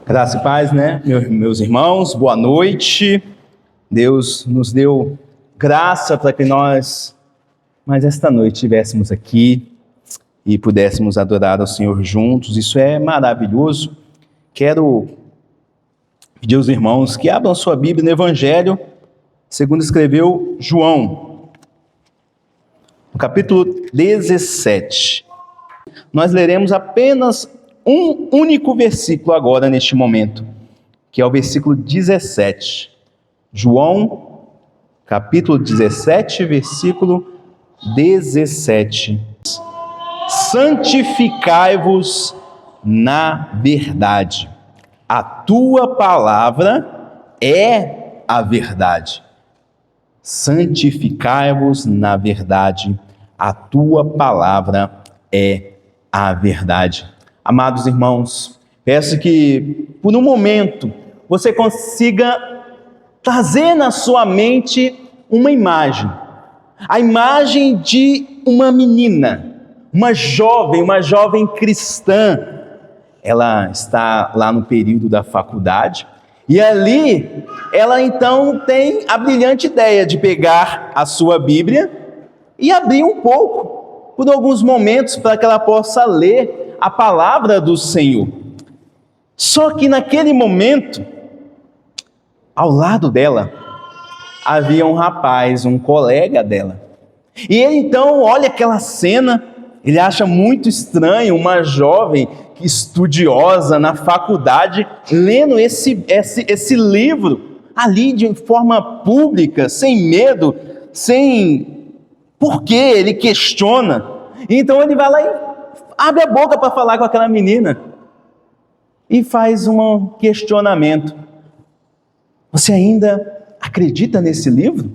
Graça e paz, né, meus irmãos? Boa noite. Deus nos deu graça para que nós, mais esta noite, estivéssemos aqui e pudéssemos adorar ao Senhor juntos. Isso é maravilhoso. Quero pedir aos irmãos que abram sua Bíblia no Evangelho, segundo escreveu João, no capítulo 17. Nós leremos apenas um único versículo agora, neste momento, que é o versículo 17. João, capítulo 17, versículo 17. Santificai-vos na verdade. A tua palavra é a verdade. Santificai-vos na verdade. A tua palavra é a verdade. Amados irmãos, peço que, por um momento, você consiga trazer na sua mente uma imagem. A imagem de uma menina, uma jovem cristã. Ela está lá no período da faculdade e ali ela então tem a brilhante ideia de pegar a sua Bíblia e abrir um pouco, por alguns momentos, para que ela possa ler a palavra do Senhor. Só que naquele momento, ao lado dela, havia um rapaz, um colega dela. E ele então olha aquela cena, ele acha muito estranho uma jovem estudiosa na faculdade, lendo esse livro ali de forma pública, sem medo, Por quê? Ele questiona. Então ele vai lá e abre a boca para falar com aquela menina e faz um questionamento. Você ainda acredita nesse livro?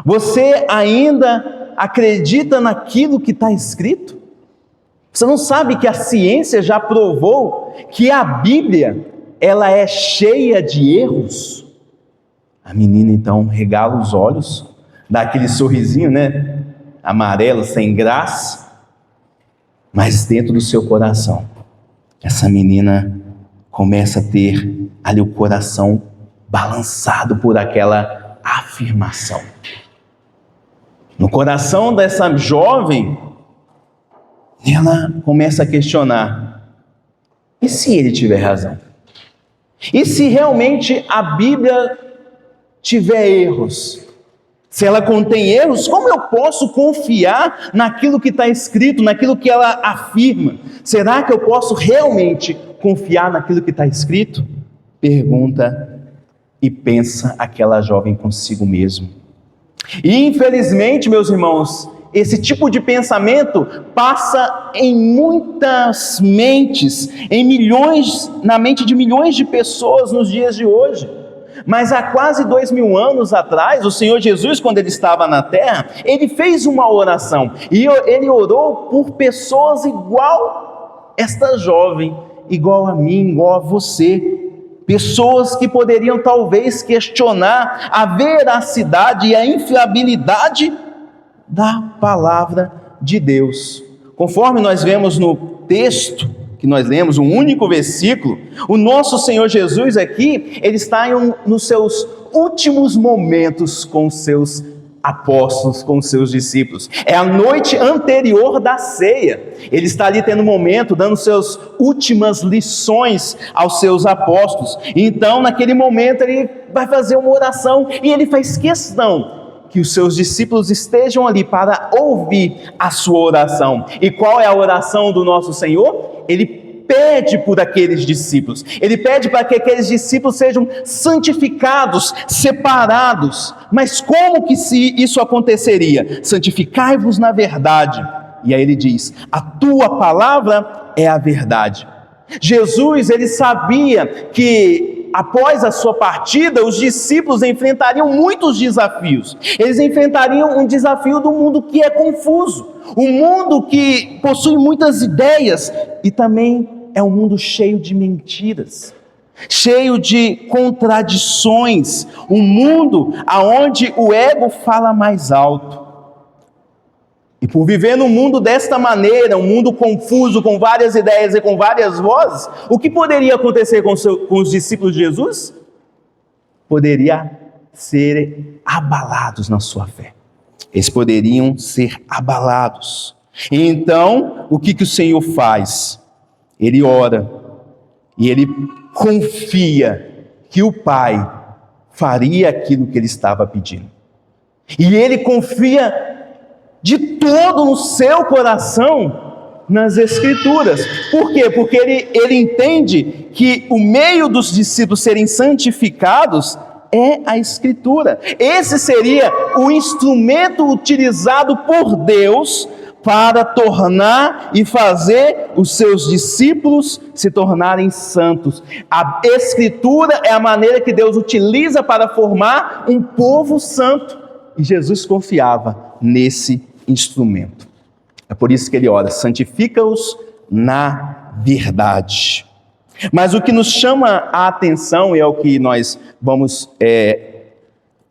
Você ainda acredita naquilo que está escrito? Você não sabe que a ciência já provou que a Bíblia, ela é cheia de erros? A menina então regala os olhos, dá aquele sorrisinho, né? Amarelo, sem graça. Mas dentro do seu coração, essa menina começa a ter ali o coração balançado por aquela afirmação. No coração dessa jovem, ela começa a questionar: e se ele tiver razão? E se realmente a Bíblia tiver erros? Se ela contém erros, como eu posso confiar naquilo que está escrito, naquilo que ela afirma? Será que eu posso realmente confiar naquilo que está escrito? Pergunta e pensa aquela jovem consigo mesmo. E infelizmente, meus irmãos, esse tipo de pensamento passa em muitas mentes, na mente de milhões de pessoas nos dias de hoje. Mas há quase 2000 anos atrás, o Senhor Jesus, quando ele estava na terra, ele fez uma oração, e ele orou por pessoas igual esta jovem, igual a mim, igual a você, pessoas que poderiam talvez questionar a veracidade e a infiabilidade da palavra de Deus. Conforme nós vemos no texto que nós lemos, um único versículo, o nosso Senhor Jesus aqui, ele está nos seus últimos momentos com os seus apóstolos, com os seus discípulos. É a noite anterior da ceia. Ele está ali tendo um momento, dando suas últimas lições aos seus apóstolos. Então, naquele momento, ele vai fazer uma oração e ele faz questão que os seus discípulos estejam ali para ouvir a sua oração. E qual é a oração do nosso Senhor? Ele pede por aqueles discípulos. Ele pede para que aqueles discípulos sejam santificados, separados. Mas como que isso aconteceria? Santificai-vos na verdade. E aí ele diz: a tua palavra é a verdade. Jesus, ele sabia que após a sua partida, os discípulos enfrentariam muitos desafios. Eles enfrentariam um desafio do mundo que é confuso, um mundo que possui muitas ideias e também é um mundo cheio de mentiras, cheio de contradições, um mundo onde o ego fala mais alto. E por viver num mundo desta maneira, um mundo confuso, com várias ideias e com várias vozes, o que poderia acontecer com os discípulos de Jesus? Poderia serem abalados na sua fé. Eles poderiam ser abalados. E então, o que o Senhor faz? Ele ora e ele confia que o Pai faria aquilo que ele estava pedindo. E ele confia de todo o seu coração nas Escrituras. Por quê? Porque ele entende que o meio dos discípulos serem santificados é a Escritura. Esse seria o instrumento utilizado por Deus para tornar e fazer os seus discípulos se tornarem santos. A Escritura é a maneira que Deus utiliza para formar um povo santo. E Jesus confiava nesse instrumento. É por isso que ele ora: santifica-os na verdade. Mas o que nos chama a atenção, e é o que nós vamos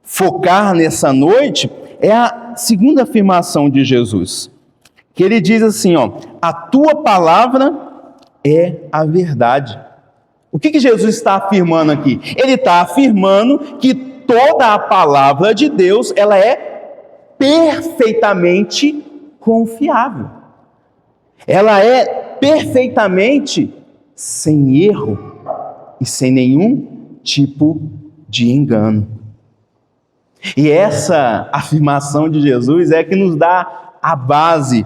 focar nessa noite, é a segunda afirmação de Jesus, que ele diz assim, a tua palavra é a verdade. O que Jesus está afirmando aqui? Ele está afirmando que toda a palavra de Deus, ela é perfeitamente confiável. Ela é perfeitamente sem erro e sem nenhum tipo de engano. E essa afirmação de Jesus é que nos dá a base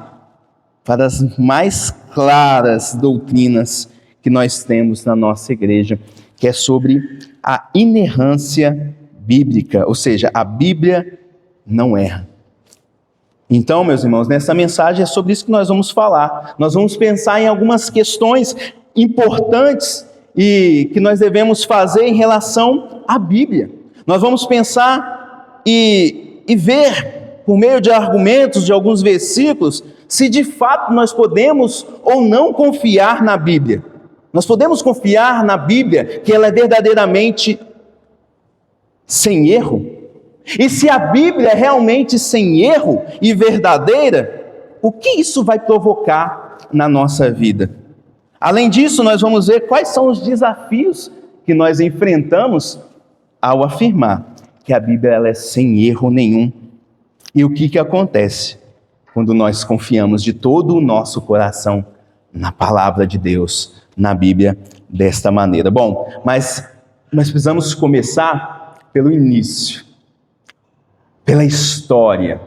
para as mais claras doutrinas que nós temos na nossa igreja, que é sobre a inerrância bíblica, ou seja, a Bíblia não erra. Então, meus irmãos, nessa mensagem é sobre isso que nós vamos falar. Nós vamos pensar em algumas questões importantes e que nós devemos fazer em relação à Bíblia. Nós vamos pensar e ver, por meio de argumentos, de alguns versículos, se de fato nós podemos ou não confiar na Bíblia. Nós podemos confiar na Bíblia que ela é verdadeiramente sem erro? E se a Bíblia é realmente sem erro e verdadeira, o que isso vai provocar na nossa vida? Além disso, nós vamos ver quais são os desafios que nós enfrentamos ao afirmar que a Bíblia ela é sem erro nenhum. E o que acontece quando nós confiamos de todo o nosso coração na palavra de Deus, na Bíblia, desta maneira. Bom, mas nós precisamos começar pelo início, pela história.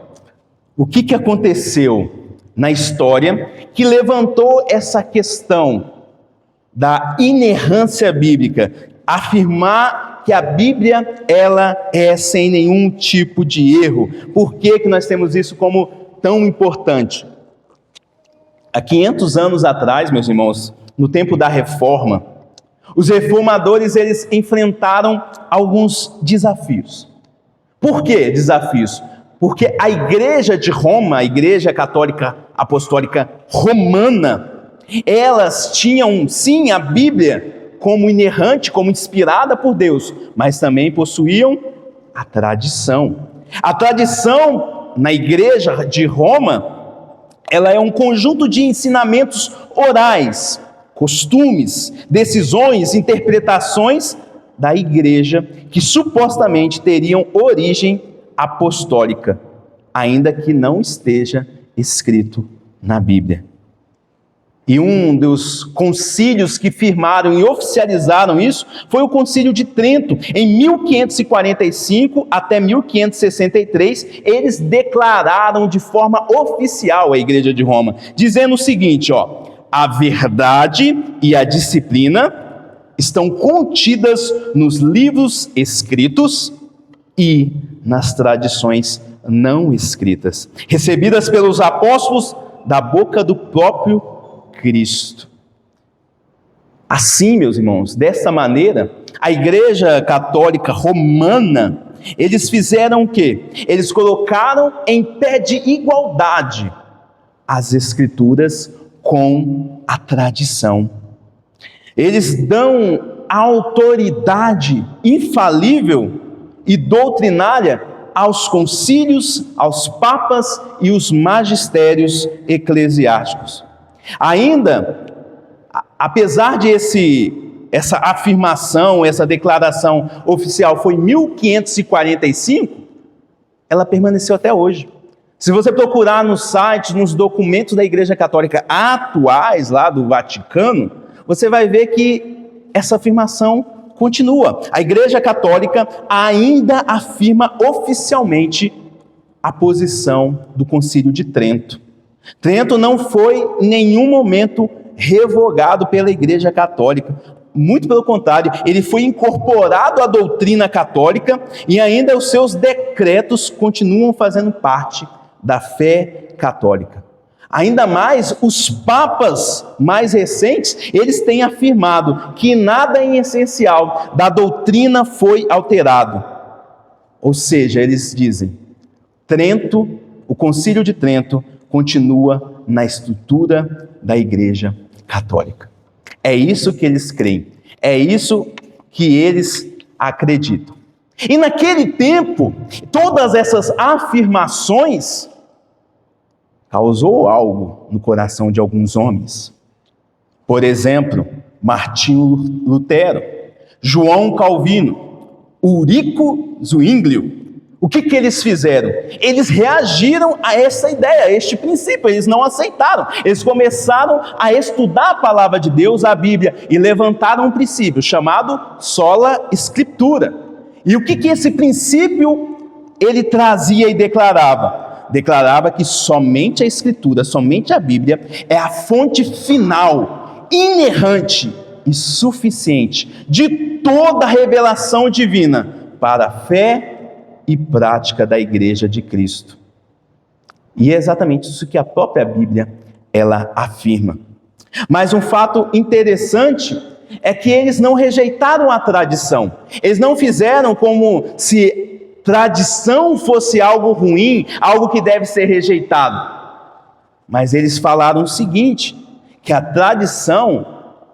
O que aconteceu na história que levantou essa questão da inerrância bíblica, afirmar que a Bíblia ela é sem nenhum tipo de erro? Por que nós temos isso como tão importante? Há 500 anos atrás, meus irmãos, no tempo da Reforma, os reformadores eles enfrentaram alguns desafios. Por que desafios? Porque a Igreja de Roma, a Igreja Católica Apostólica Romana, elas tinham sim a Bíblia como inerrante, como inspirada por Deus, mas também possuíam a tradição. A tradição na Igreja de Roma, ela é um conjunto de ensinamentos orais, costumes, decisões, interpretações da igreja que supostamente teriam origem apostólica, ainda que não esteja escrito na Bíblia. E um dos concílios que firmaram e oficializaram isso foi o Concílio de Trento. Em 1545 até 1563, eles declararam de forma oficial a Igreja de Roma, dizendo o seguinte, a verdade e a disciplina estão contidas nos livros escritos e nas tradições não escritas, recebidas pelos apóstolos da boca do próprio Cristo. Assim, meus irmãos, dessa maneira, a Igreja Católica Romana, eles fizeram o quê? Eles colocaram em pé de igualdade as Escrituras com a tradição. Eles dão a autoridade infalível e doutrinária aos concílios, aos papas e os magistérios eclesiásticos. Ainda, apesar de essa afirmação, essa declaração oficial foi em 1545, ela permaneceu até hoje. Se você procurar nos sites, nos documentos da Igreja Católica atuais, lá do Vaticano, você vai ver que essa afirmação continua. A Igreja Católica ainda afirma oficialmente a posição do Concílio de Trento. Trento não foi em nenhum momento revogado pela Igreja Católica. Muito pelo contrário, ele foi incorporado à doutrina católica e ainda os seus decretos continuam fazendo parte da fé católica. Ainda mais, os papas mais recentes, eles têm afirmado que nada em essencial da doutrina foi alterado. Ou seja, eles dizem, Trento, o Concílio de Trento, continua na estrutura da Igreja Católica. É isso que eles creem, é isso que eles acreditam. E naquele tempo, todas essas afirmações causou algo no coração de alguns homens. Por exemplo, Martinho Lutero, João Calvino, Ulrico Zwinglio. O que eles fizeram? Eles reagiram a essa ideia, a este princípio, eles não aceitaram. Eles começaram a estudar a palavra de Deus, a Bíblia, e levantaram um princípio chamado sola scriptura. E o que esse princípio ele trazia e declarava? Declarava que somente a Escritura, somente a Bíblia é a fonte final, inerrante e suficiente de toda a revelação divina para a fé e prática da Igreja de Cristo. E é exatamente isso que a própria Bíblia ela afirma. Mas um fato interessante é que eles não rejeitaram a tradição. Eles não fizeram como se tradição fosse algo ruim, algo que deve ser rejeitado. Mas eles falaram o seguinte, que a tradição,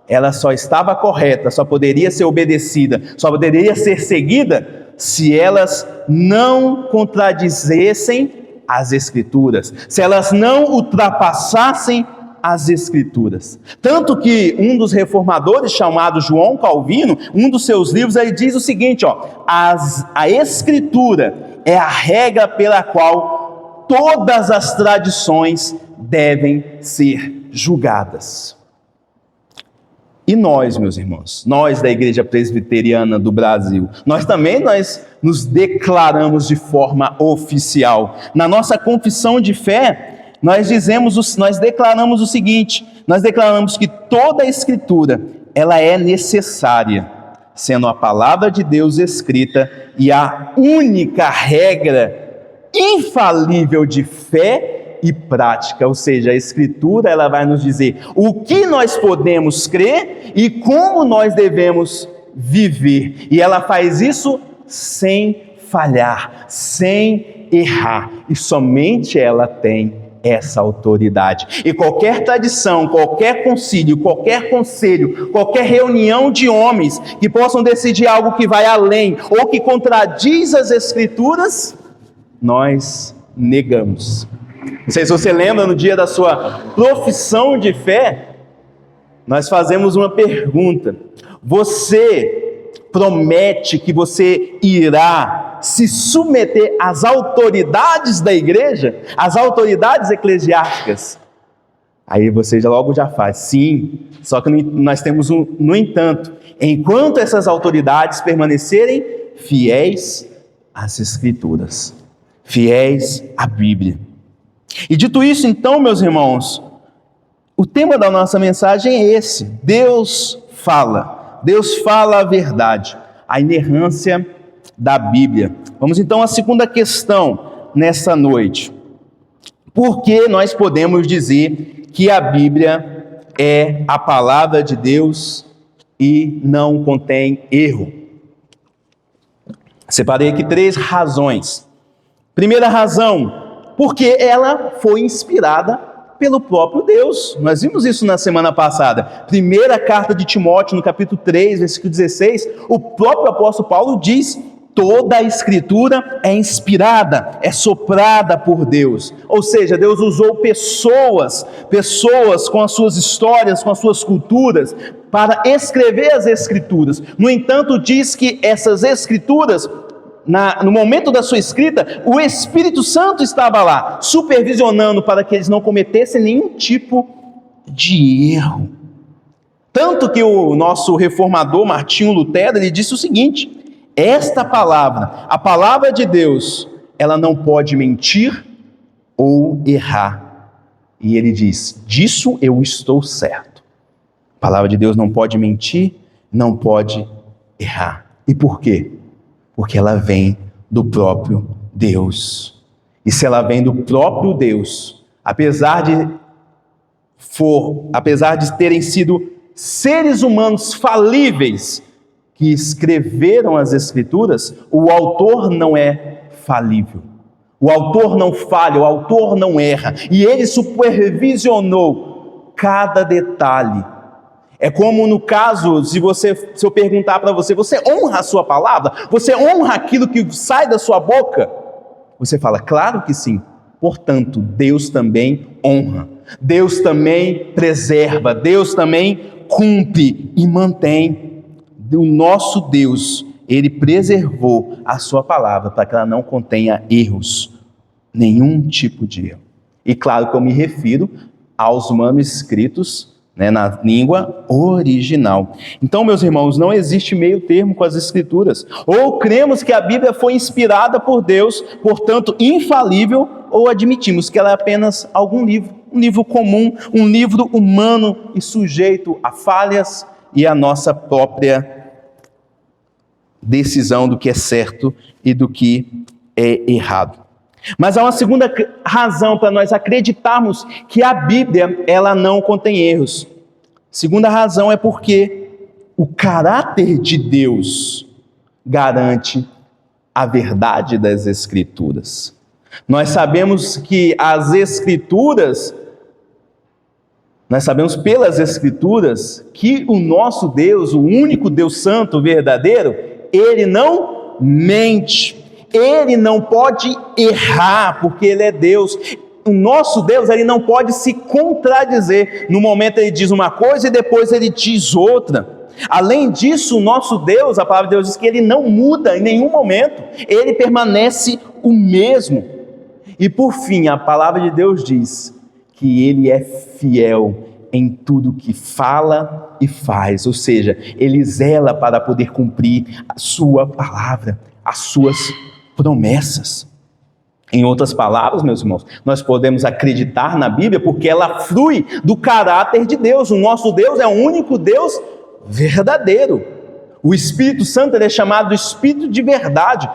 ela só estava correta, só poderia ser obedecida, só poderia ser seguida se elas não contradizessem as Escrituras, se elas não ultrapassassem as Escrituras. Tanto que um dos reformadores, chamado João Calvino, um dos seus livros, ele diz o seguinte, a Escritura é a regra pela qual todas as tradições devem ser julgadas. E nós, meus irmãos, nós da Igreja Presbiteriana do Brasil, nós nos declaramos de forma oficial. Na nossa confissão de fé, nós declaramos o seguinte, nós declaramos que toda a Escritura, ela é necessária, sendo a palavra de Deus escrita e a única regra infalível de fé e prática, ou seja, a Escritura ela vai nos dizer o que nós podemos crer e como nós devemos viver, e ela faz isso sem falhar, sem errar, e somente ela tem essa autoridade. E qualquer tradição, qualquer concílio, qualquer conselho, qualquer reunião de homens que possam decidir algo que vai além ou que contradiz as Escrituras, nós negamos. Não sei se você lembra, no dia da sua profissão de fé, nós fazemos uma pergunta. Você promete que você irá se submeter às autoridades da igreja, às autoridades eclesiásticas? Aí você logo já faz, sim, só que nós temos no entanto, enquanto essas autoridades permanecerem fiéis às Escrituras, fiéis à Bíblia. E dito isso, então, meus irmãos, o tema da nossa mensagem é esse: Deus fala a verdade, a inerrância da Bíblia. Vamos então à segunda questão nessa noite. Por que nós podemos dizer que a Bíblia é a palavra de Deus e não contém erro? Separei aqui 3 razões. Primeira razão, porque ela foi inspirada pelo próprio Deus. Nós vimos isso na semana passada. Primeira carta de Timóteo, no capítulo 3, versículo 16, o próprio apóstolo Paulo diz Toda a Escritura é inspirada, é soprada por Deus. Ou seja, Deus usou pessoas com as suas histórias, com as suas culturas, para escrever as Escrituras. No entanto, diz que essas Escrituras, no momento da sua escrita, o Espírito Santo estava lá, supervisionando para que eles não cometessem nenhum tipo de erro. Tanto que o nosso reformador Martinho Lutero, ele disse o seguinte: esta palavra, a palavra de Deus, ela não pode mentir ou errar. E ele diz: disso eu estou certo. A palavra de Deus não pode mentir, não pode errar. E por quê? Porque ela vem do próprio Deus. E se ela vem do próprio Deus, apesar de terem sido seres humanos falíveis que escreveram as Escrituras, o autor não é falível. O autor não falha, o autor não erra. E ele supervisionou cada detalhe. É como no caso, se eu perguntar para você, você honra a sua palavra? Você honra aquilo que sai da sua boca? Você fala, claro que sim. Portanto, Deus também honra. Deus também preserva. Deus também cumpre e mantém. O nosso Deus, Ele preservou a sua palavra para que ela não contenha erros, nenhum tipo de erro. E claro que eu me refiro aos manuscritos, na língua original. Então, meus irmãos, não existe meio termo com as Escrituras. Ou cremos que a Bíblia foi inspirada por Deus, portanto infalível, ou admitimos que ela é apenas algum livro, um livro comum, um livro humano e sujeito a falhas e a nossa própria decisão do que é certo e do que é errado. Mas há uma segunda razão para nós acreditarmos que a Bíblia, ela não contém erros. Segunda razão é porque o caráter de Deus garante a verdade das Escrituras. Nós sabemos que as Escrituras, nós sabemos pelas Escrituras que o nosso Deus, o único Deus santo, verdadeiro, Ele não mente. Ele não pode errar, porque Ele é Deus. O nosso Deus, Ele não pode se contradizer. No momento Ele diz uma coisa e depois Ele diz outra. Além disso, o nosso Deus, a palavra de Deus diz que Ele não muda em nenhum momento. Ele permanece o mesmo. E por fim, a palavra de Deus diz que Ele é fiel em tudo que fala e faz. Ou seja, Ele zela para poder cumprir a sua palavra, as suas promessas. Em outras palavras, meus irmãos, nós podemos acreditar na Bíblia porque ela flui do caráter de Deus. O nosso Deus é o único Deus verdadeiro. O Espírito Santo, ele é chamado de Espírito de verdade.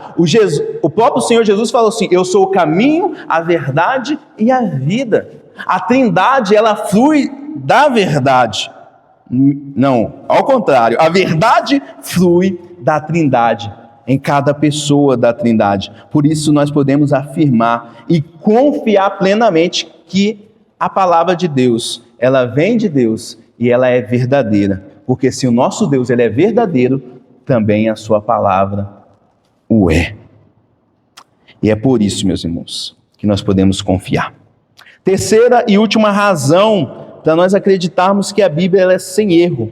O próprio Senhor Jesus falou assim: eu sou o caminho, a verdade e a vida. A Trindade, ela flui da verdade. Não, ao contrário, a verdade flui da Trindade, em cada pessoa da Trindade. Por isso nós podemos afirmar e confiar plenamente que a palavra de Deus, ela vem de Deus e ela é verdadeira. Porque se o nosso Deus, ele é verdadeiro, também a sua palavra o é. E é por isso, meus irmãos, que nós podemos confiar. Terceira e última razão para nós acreditarmos que a Bíblia ela é sem erro,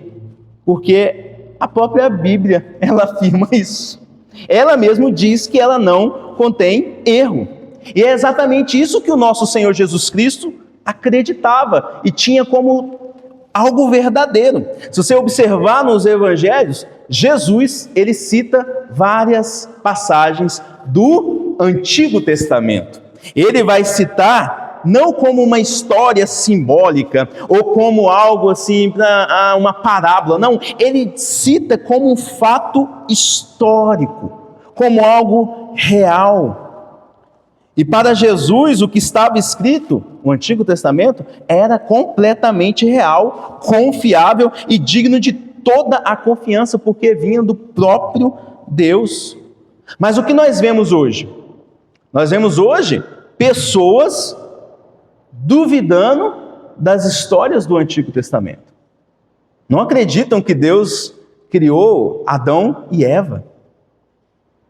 porque a própria Bíblia, ela afirma isso. Ela mesmo diz que ela não contém erro. E é exatamente isso que o nosso Senhor Jesus Cristo acreditava e tinha como algo verdadeiro. Se você observar nos evangelhos, Jesus, ele cita várias passagens do Antigo Testamento. Ele vai citar não como uma história simbólica ou como algo assim, uma parábola. Não, ele cita como um fato histórico, como algo real. E para Jesus, o que estava escrito no Antigo Testamento era completamente real, confiável e digno de toda a confiança, porque vinha do próprio Deus. Mas o que nós vemos hoje? Nós vemos hoje pessoas duvidando das histórias do Antigo Testamento. Não acreditam que Deus criou Adão e Eva.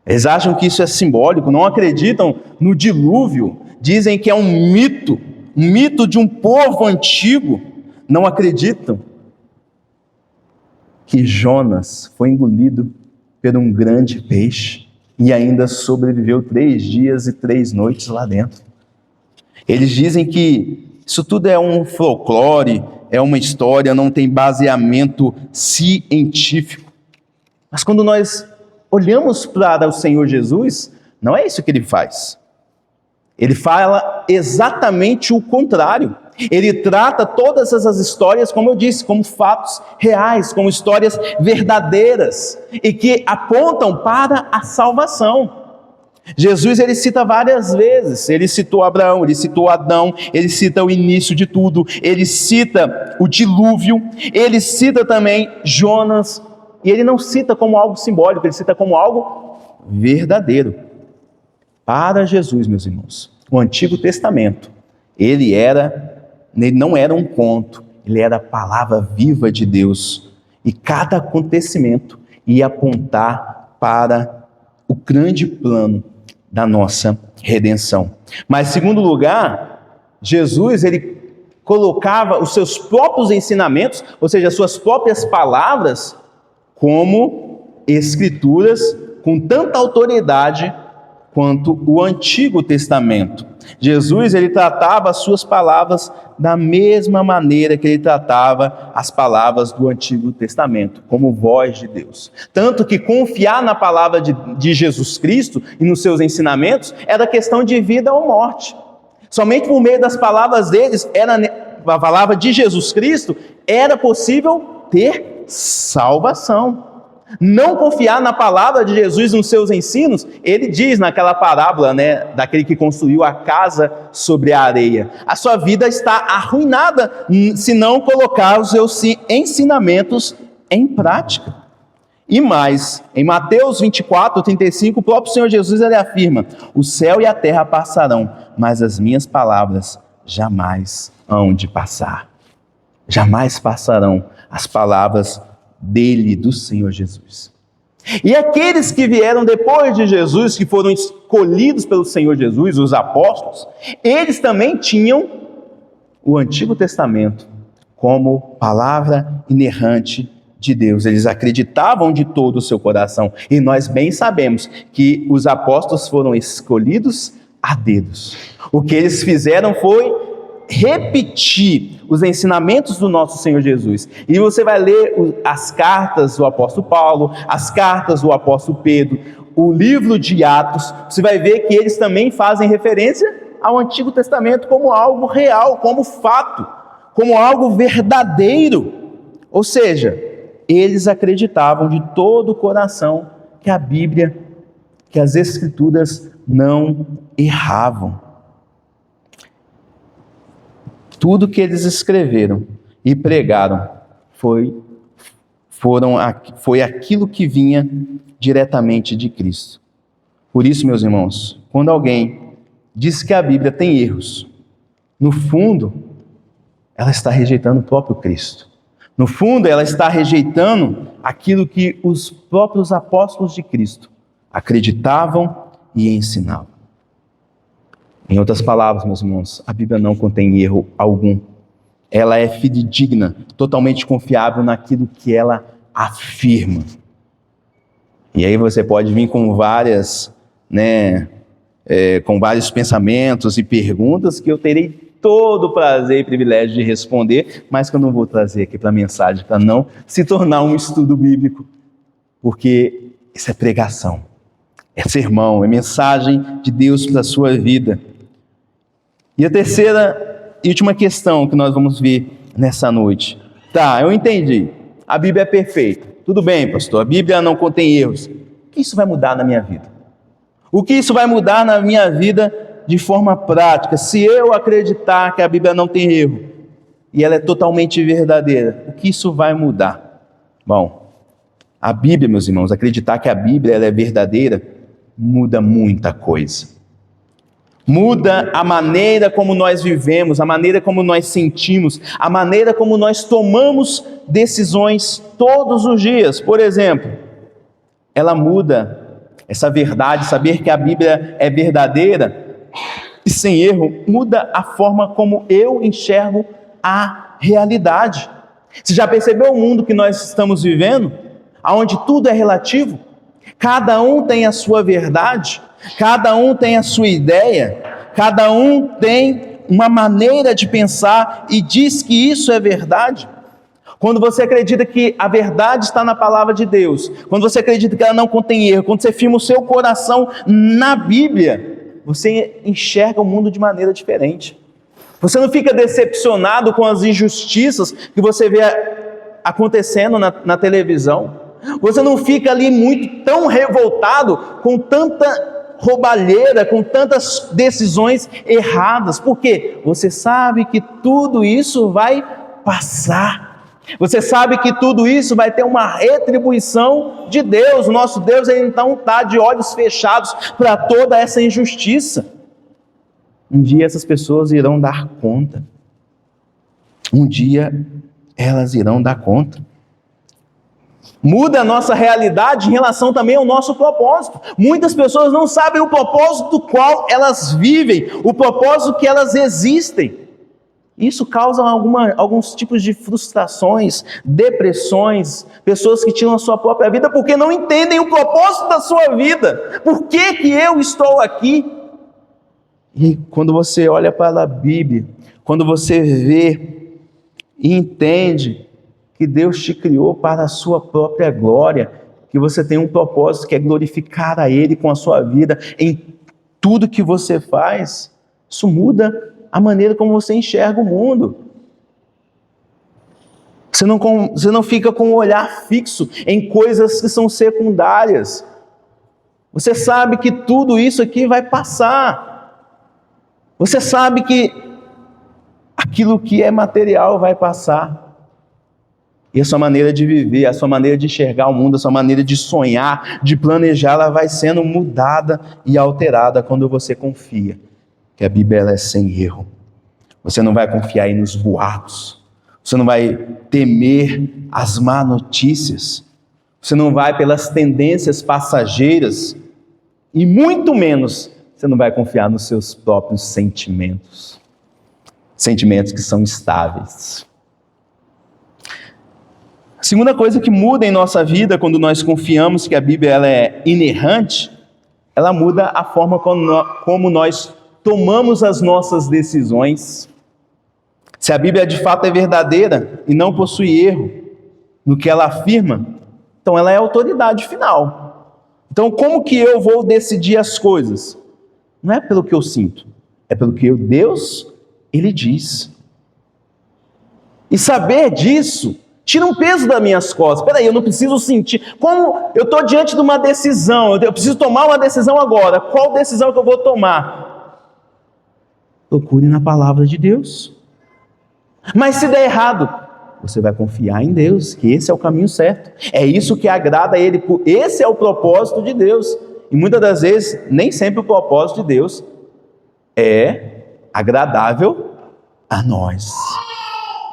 Eles acham que isso é simbólico, não acreditam no dilúvio, dizem que é um mito de um povo antigo, não acreditam que Jonas foi engolido por um grande peixe e ainda sobreviveu 3 dias e 3 noites lá dentro. Eles dizem que isso tudo é um folclore, é uma história, não tem baseamento científico. Mas quando nós olhamos para o Senhor Jesus, não é isso que ele faz. Ele fala exatamente o contrário. Ele trata todas essas histórias, como eu disse, como fatos reais, como histórias verdadeiras e que apontam para a salvação. Jesus, ele cita várias vezes, ele citou Abraão, ele citou Adão, ele cita o início de tudo, ele cita o dilúvio, ele cita também Jonas, e ele não cita como algo simbólico, ele cita como algo verdadeiro. Para Jesus, meus irmãos, o Antigo Testamento, ele não era um conto, ele era a palavra viva de Deus, e cada acontecimento ia apontar para o grande plano da nossa redenção. Mas, em segundo lugar, Jesus, ele colocava os seus próprios ensinamentos, ou seja, as suas próprias palavras, como escrituras com tanta autoridade quanto o Antigo Testamento. Jesus, ele tratava as suas palavras da mesma maneira que ele tratava as palavras do Antigo Testamento, como voz de Deus. Tanto que confiar na palavra de Jesus Cristo e nos seus ensinamentos era questão de vida ou morte. Somente por meio das palavras deles, a palavra de Jesus Cristo, era possível ter salvação. Não confiar na palavra de Jesus nos seus ensinos, ele diz naquela parábola, daquele que construiu a casa sobre a areia. A sua vida está arruinada se não colocar os seus ensinamentos em prática. E mais, em Mateus 24, 35, o próprio Senhor Jesus ele afirma: o céu e a terra passarão, mas as minhas palavras jamais hão de passar. Jamais passarão as palavras dele, do Senhor Jesus. E aqueles que vieram depois de Jesus, que foram escolhidos pelo Senhor Jesus, os apóstolos, eles também tinham o Antigo Testamento como palavra inerrante de Deus. Eles acreditavam de todo o seu coração. E nós bem sabemos que os apóstolos foram escolhidos a dedos. O que eles fizeram foi repetir os ensinamentos do nosso Senhor Jesus. E você vai ler as cartas do apóstolo Paulo, as cartas do apóstolo Pedro, o livro de Atos, você vai ver que eles também fazem referência ao Antigo Testamento como algo real, como fato, como algo verdadeiro. Ou seja, eles acreditavam de todo o coração que a Bíblia, que as Escrituras não erravam. Tudo que eles escreveram e pregaram foi aquilo que vinha diretamente de Cristo. Por isso, meus irmãos, quando alguém diz que a Bíblia tem erros, no fundo, ela está rejeitando o próprio Cristo. No fundo, ela está rejeitando aquilo que os próprios apóstolos de Cristo acreditavam e ensinavam. Em outras palavras, meus irmãos, a Bíblia não contém erro algum. Ela é fidedigna, totalmente confiável naquilo que ela afirma. E aí você pode vir com vários pensamentos e perguntas que eu terei todo o prazer e privilégio de responder, mas que eu não vou trazer aqui para a mensagem, para não se tornar um estudo bíblico, porque isso é pregação, é sermão, é mensagem de Deus para a sua vida. E a terceira e última questão que nós vamos ver nessa noite. Tá, eu entendi. A Bíblia é perfeita. Tudo bem, pastor, a Bíblia não contém erros. O que isso vai mudar na minha vida? O que isso vai mudar na minha vida de forma prática? Se eu acreditar que a Bíblia não tem erro e ela é totalmente verdadeira, o que isso vai mudar? Bom, a Bíblia, meus irmãos, acreditar que a Bíblia ela é verdadeira, muda muita coisa. Muda a maneira como nós vivemos, a maneira como nós sentimos, a maneira como nós tomamos decisões todos os dias. Por exemplo, ela muda essa verdade, saber que a Bíblia é verdadeira e sem erro, muda a forma como eu enxergo a realidade. Você já percebeu o mundo que nós estamos vivendo? Onde tudo é relativo? Cada um tem a sua verdade, cada um tem a sua ideia, cada um tem uma maneira de pensar e diz que isso é verdade. Quando você acredita que a verdade está na palavra de Deus, quando você acredita que ela não contém erro, quando você firma o seu coração na Bíblia, você enxerga o mundo de maneira diferente. Você não fica decepcionado com as injustiças que você vê acontecendo na televisão. Você não fica ali muito tão revoltado com tanta roubalheira, com tantas decisões erradas. Por quê? Você sabe que tudo isso vai passar. Você sabe que tudo isso vai ter uma retribuição de Deus. O nosso Deus, ele então está de olhos fechados para toda essa injustiça. Um dia essas pessoas irão dar conta. Um dia elas irão dar conta. Muda a nossa realidade em relação também ao nosso propósito. Muitas pessoas não sabem o propósito do qual elas vivem, o propósito que elas existem. Isso causa alguns tipos de frustrações, depressões, pessoas que tiram a sua própria vida porque não entendem o propósito da sua vida. Por que que eu estou aqui? E quando você olha para a Bíblia, quando você vê e entende que Deus te criou para a sua própria glória, que você tem um propósito que é glorificar a Ele com a sua vida em tudo que você faz, isso muda a maneira como você enxerga o mundo. Você não fica com o olhar fixo em coisas que são secundárias. Você sabe que tudo isso aqui vai passar. Você sabe que aquilo que é material vai passar. E a sua maneira de viver, a sua maneira de enxergar o mundo, a sua maneira de sonhar, de planejar, ela vai sendo mudada e alterada quando você confia que a Bíblia ela é sem erro. Você não vai confiar aí nos boatos. Você não vai temer as má notícias. Você não vai pelas tendências passageiras. E muito menos você não vai confiar nos seus próprios sentimentos. Sentimentos que são estáveis. A segunda coisa que muda em nossa vida quando nós confiamos que a Bíblia ela é inerrante, ela muda a forma como nós tomamos as nossas decisões. Se a Bíblia de fato é verdadeira e não possui erro no que ela afirma, então ela é a autoridade final. Então como que eu vou decidir as coisas? Não é pelo que eu sinto, é pelo que Deus, Ele diz. E saber disso tira um peso das minhas costas. Espera aí, eu não preciso sentir. Como eu estou diante de uma decisão, eu preciso tomar uma decisão agora. Qual decisão que eu vou tomar? Procure na palavra de Deus. Mas se der errado, você vai confiar em Deus, que esse é o caminho certo. É isso que agrada a Ele. Esse é o propósito de Deus. E muitas das vezes, nem sempre o propósito de Deus é agradável a nós.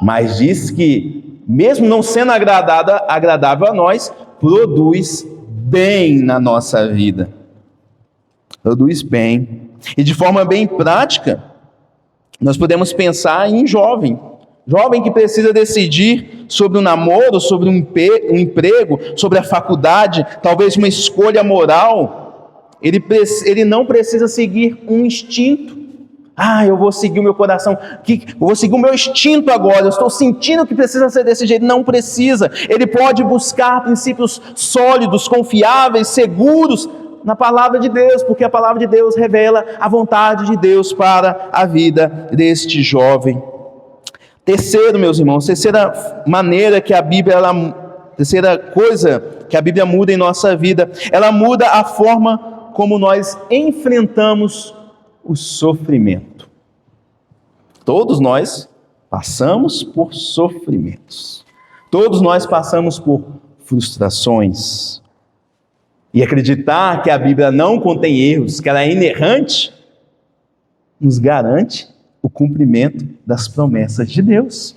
Mas diz que, mesmo não sendo agradável a nós, produz bem na nossa vida. Produz bem. E de forma bem prática, nós podemos pensar em jovem que precisa decidir sobre um namoro, sobre um emprego, sobre a faculdade, talvez uma escolha moral. Ele não precisa seguir um instinto. Eu vou seguir o meu coração, eu vou seguir o meu instinto agora, eu estou sentindo que precisa ser desse jeito. Não precisa. Ele pode buscar princípios sólidos, confiáveis, seguros na palavra de Deus, porque a palavra de Deus revela a vontade de Deus para a vida deste jovem. Terceiro, meus irmãos, terceira coisa que a Bíblia muda em nossa vida, ela muda a forma como nós enfrentamos o sofrimento. Todos nós passamos por sofrimentos. Todos nós passamos por frustrações. E acreditar que a Bíblia não contém erros, que ela é inerrante, nos garante o cumprimento das promessas de Deus.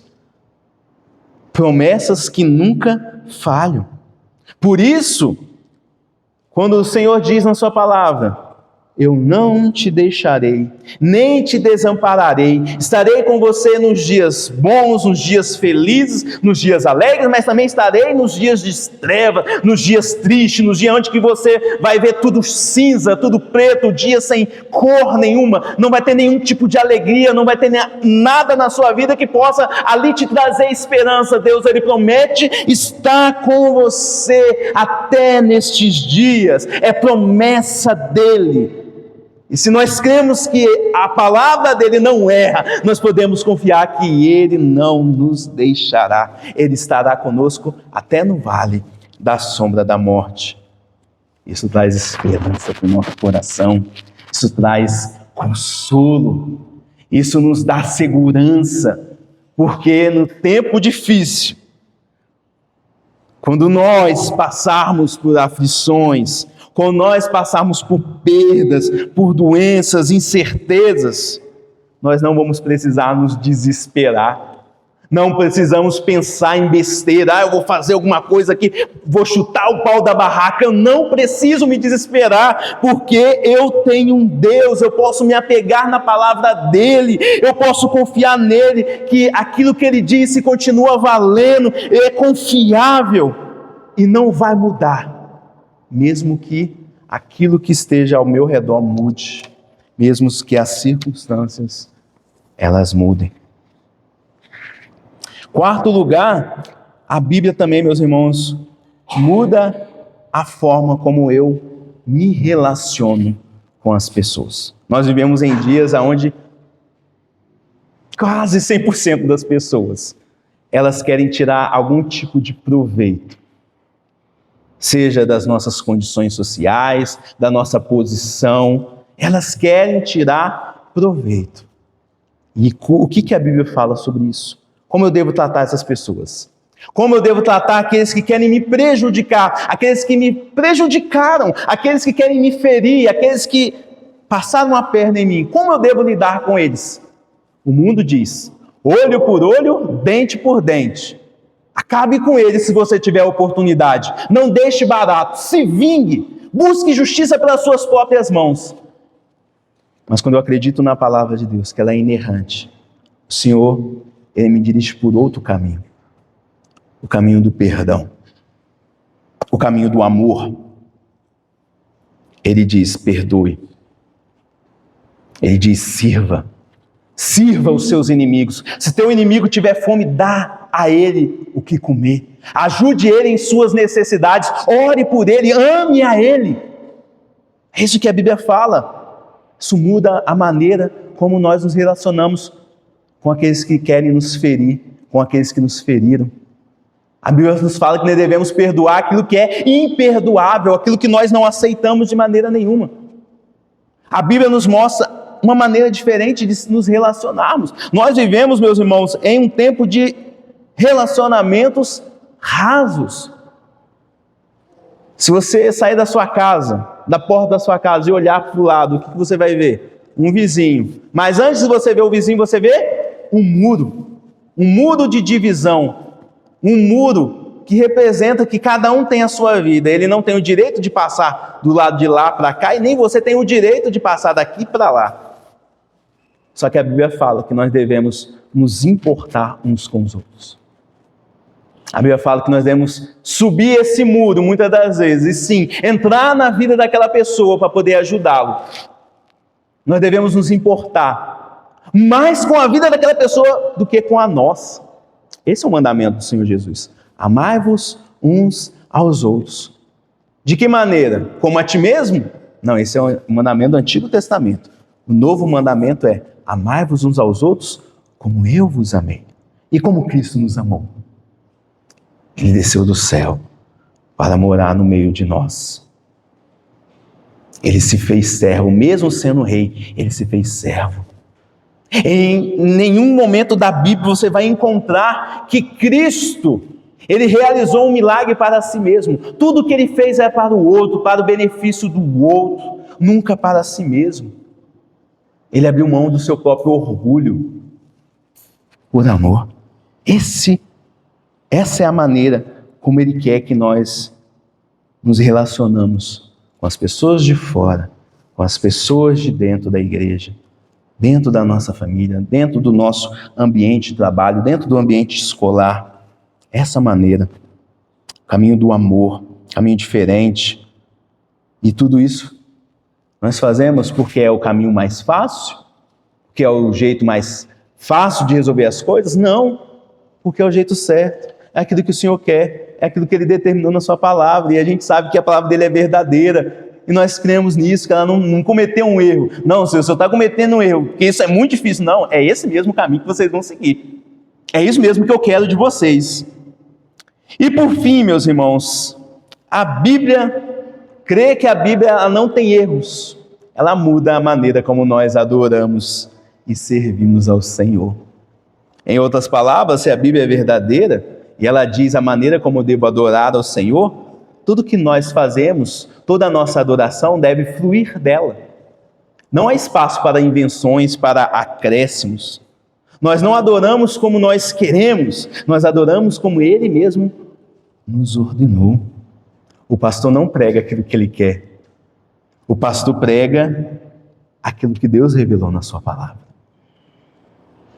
Promessas que nunca falham. Por isso, Quando o Senhor diz na sua palavra: eu não te deixarei, nem te desampararei. Estarei com você nos dias bons, nos dias felizes, nos dias alegres, mas também estarei nos dias de treva, nos dias tristes, nos dias onde que você vai ver tudo cinza, tudo preto, dia sem cor nenhuma, não vai ter nenhum tipo de alegria, não vai ter nada na sua vida que possa ali te trazer esperança. Deus, Ele promete estar com você até nestes dias, é promessa dEle. E se nós cremos que a palavra dele não erra, nós podemos confiar que ele não nos deixará. Ele estará conosco até no vale da sombra da morte. Isso traz esperança para o nosso coração. Isso traz consolo. Isso nos dá segurança. Porque no tempo difícil, quando nós passarmos por aflições, quando nós passarmos por perdas, por doenças, incertezas, nós não vamos precisar nos desesperar. Não precisamos pensar em besteira. Eu vou fazer alguma coisa aqui, vou chutar o pau da barraca. Eu não preciso me desesperar, porque eu tenho um Deus. Eu posso me apegar na palavra dEle. Eu posso confiar nele, que aquilo que Ele disse continua valendo. Ele é confiável e não vai mudar. Mesmo que aquilo que esteja ao meu redor mude, mesmo que as circunstâncias, elas mudem. Quarto lugar, a Bíblia também, meus irmãos, muda a forma como eu me relaciono com as pessoas. Nós vivemos em dias onde quase 100% das pessoas, elas querem tirar algum tipo de proveito. Seja das nossas condições sociais, da nossa posição, elas querem tirar proveito. E o que a Bíblia fala sobre isso? Como eu devo tratar essas pessoas? Como eu devo tratar aqueles que querem me prejudicar, aqueles que me prejudicaram, aqueles que querem me ferir, aqueles que passaram a perna em mim? Como eu devo lidar com eles? O mundo diz: olho por olho, dente por dente. Acabe com ele se você tiver oportunidade. Não deixe barato. Se vingue. Busque justiça pelas suas próprias mãos. Mas quando eu acredito na palavra de Deus, que ela é inerrante, o Senhor, Ele me dirige por outro caminho. O caminho do perdão. O caminho do amor. Ele diz: perdoe. Ele diz: sirva. Sirva os seus inimigos. Se teu inimigo tiver fome, dá a ele o que comer. Ajude ele em suas necessidades. Ore por ele, ame a ele. É isso que a Bíblia fala. Isso muda a maneira como nós nos relacionamos com aqueles que querem nos ferir, com aqueles que nos feriram. A Bíblia nos fala que nós devemos perdoar aquilo que é imperdoável, aquilo que nós não aceitamos de maneira nenhuma. A Bíblia nos mostra uma maneira diferente de nos relacionarmos. Nós vivemos, meus irmãos, em um tempo de relacionamentos rasos. Se você sair da sua casa, da porta da sua casa e olhar para o lado, o que você vai ver? Um vizinho. Mas antes de você ver o vizinho, você vê um muro de divisão, um muro que representa que cada um tem a sua vida. Ele não tem o direito de passar do lado de lá para cá, e nem você tem o direito de passar daqui para lá. Só que a Bíblia fala que nós devemos nos importar uns com os outros. A Bíblia fala que nós devemos subir esse muro muitas das vezes, e sim, entrar na vida daquela pessoa para poder ajudá-lo. Nós devemos nos importar mais com a vida daquela pessoa do que com a nossa. Esse é o mandamento do Senhor Jesus. Amai-vos uns aos outros. De que maneira? Como a ti mesmo? Não, esse é o mandamento do Antigo Testamento. O novo mandamento é: amai-vos uns aos outros como eu vos amei. E como Cristo nos amou. Ele desceu do céu para morar no meio de nós. Ele se fez servo, mesmo sendo rei, ele se fez servo. Em nenhum momento da Bíblia você vai encontrar que Cristo, ele realizou um milagre para si mesmo. Tudo que ele fez é para o outro, para o benefício do outro, nunca para si mesmo. Ele abriu mão do seu próprio orgulho por amor. Essa é a maneira como ele quer que nós nos relacionamos com as pessoas de fora, com as pessoas de dentro da igreja, dentro da nossa família, dentro do nosso ambiente de trabalho, dentro do ambiente escolar. Essa maneira, caminho do amor, caminho diferente. E tudo isso nós fazemos porque é o caminho mais fácil, porque é o jeito mais fácil de resolver as coisas? Não, porque é o jeito certo, é aquilo que o Senhor quer, é aquilo que Ele determinou na sua palavra, e a gente sabe que a palavra dEle é verdadeira, e nós cremos nisso, que ela não cometeu um erro. Não, Senhor, o Senhor está cometendo um erro, porque isso é muito difícil. Não, é esse mesmo caminho que vocês vão seguir. É isso mesmo que eu quero de vocês. E por fim, meus irmãos, a Bíblia, crê que a Bíblia ela não tem erros. Ela muda a maneira como nós adoramos e servimos ao Senhor. Em outras palavras, se a Bíblia é verdadeira e ela diz a maneira como eu devo adorar ao Senhor, tudo que nós fazemos, toda a nossa adoração deve fluir dela. Não há espaço para invenções, para acréscimos. Nós não adoramos como nós queremos, nós adoramos como Ele mesmo nos ordenou. O pastor não prega aquilo que ele quer. O pastor prega aquilo que Deus revelou na sua palavra.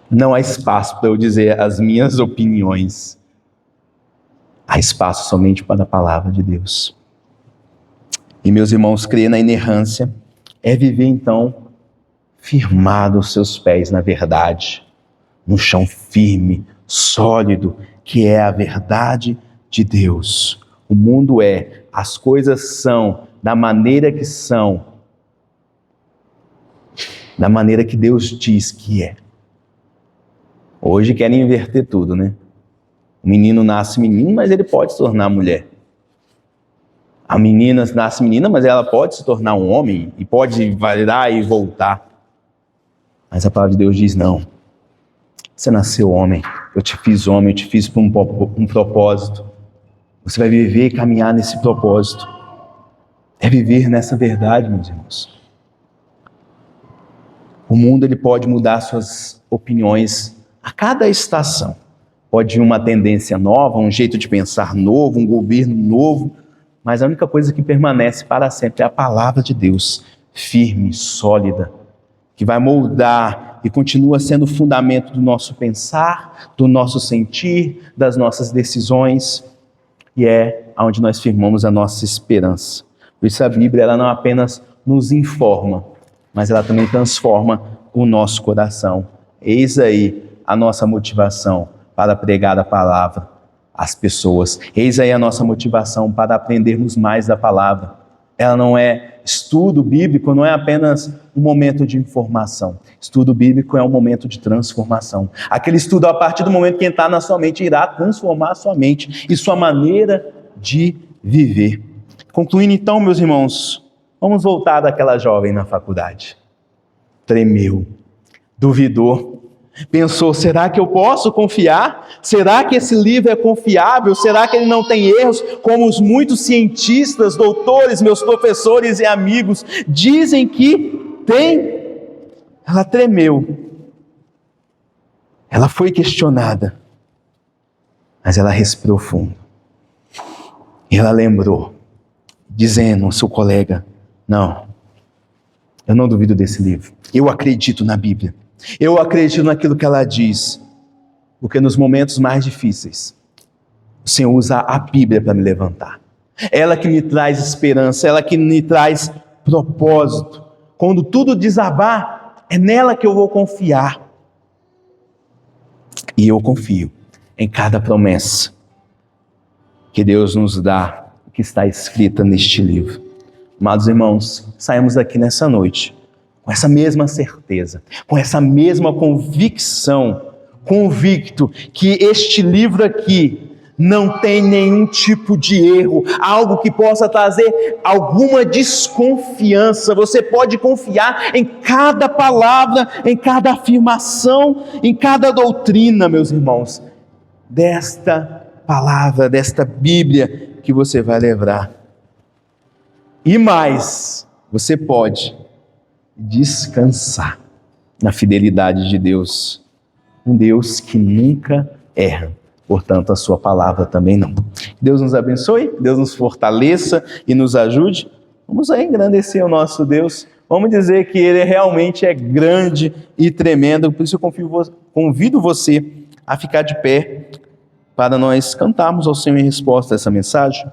Não há espaço para eu dizer as minhas opiniões. Há espaço somente para a palavra de Deus. E meus irmãos, crer na inerrância é viver então firmado os seus pés na verdade, no chão firme, sólido, que é a verdade de Deus. O mundo é, as coisas são, da maneira que são, da maneira que Deus diz que é. Hoje querem inverter tudo, né? O menino nasce menino, mas ele pode se tornar mulher. A menina nasce menina, mas ela pode se tornar um homem e pode variar e voltar. Mas a palavra de Deus diz, não. Você nasceu homem, eu te fiz por um propósito. Você vai viver e caminhar nesse propósito. É viver nessa verdade, meus irmãos. O mundo ele pode mudar suas opiniões a cada estação. Pode ir uma tendência nova, um jeito de pensar novo, um governo novo, mas a única coisa que permanece para sempre é a palavra de Deus, firme, sólida, que vai moldar e continua sendo o fundamento do nosso pensar, do nosso sentir, das nossas decisões, e é onde nós firmamos a nossa esperança. Por isso a Bíblia ela não apenas nos informa, mas ela também transforma o nosso coração. Eis aí a nossa motivação para pregar a palavra às pessoas. Eis aí a nossa motivação para aprendermos mais da palavra. Ela não é estudo bíblico, não é apenas um momento de informação. Estudo bíblico é um momento de transformação. Aquele estudo, a partir do momento que entrar na sua mente, irá transformar a sua mente e sua maneira de viver. Concluindo então, meus irmãos, vamos voltar daquela jovem na faculdade. Tremeu, duvidou, pensou, será que eu posso confiar? Será que esse livro é confiável? Será que ele não tem erros? Como os muitos cientistas, doutores, meus professores e amigos dizem que tem? Ela tremeu. Ela foi questionada. Mas ela respirou fundo. E ela lembrou, dizendo ao seu colega, não, eu não duvido desse livro. Eu acredito na Bíblia. Eu acredito naquilo que ela diz, porque nos momentos mais difíceis, o Senhor usa a Bíblia para me levantar. Ela que me traz esperança, ela que me traz propósito. Quando tudo desabar, é nela que eu vou confiar. E eu confio em cada promessa que Deus nos dá, que está escrita neste livro. Amados irmãos, saímos daqui nessa noite com essa mesma certeza, com essa mesma convicção, convicto que este livro aqui não tem nenhum tipo de erro, algo que possa trazer alguma desconfiança. Você pode confiar em cada palavra, em cada afirmação, em cada doutrina, meus irmãos, desta palavra, desta Bíblia que você vai levar. E mais, você pode descansar na fidelidade de Deus, um Deus que nunca erra, portanto a sua palavra também não. Deus nos abençoe, Deus nos fortaleça e nos ajude. Vamos engrandecer o nosso Deus. Vamos dizer que Ele realmente é grande e tremendo. Por isso eu convido você a ficar de pé para nós cantarmos ao Senhor em resposta a essa mensagem.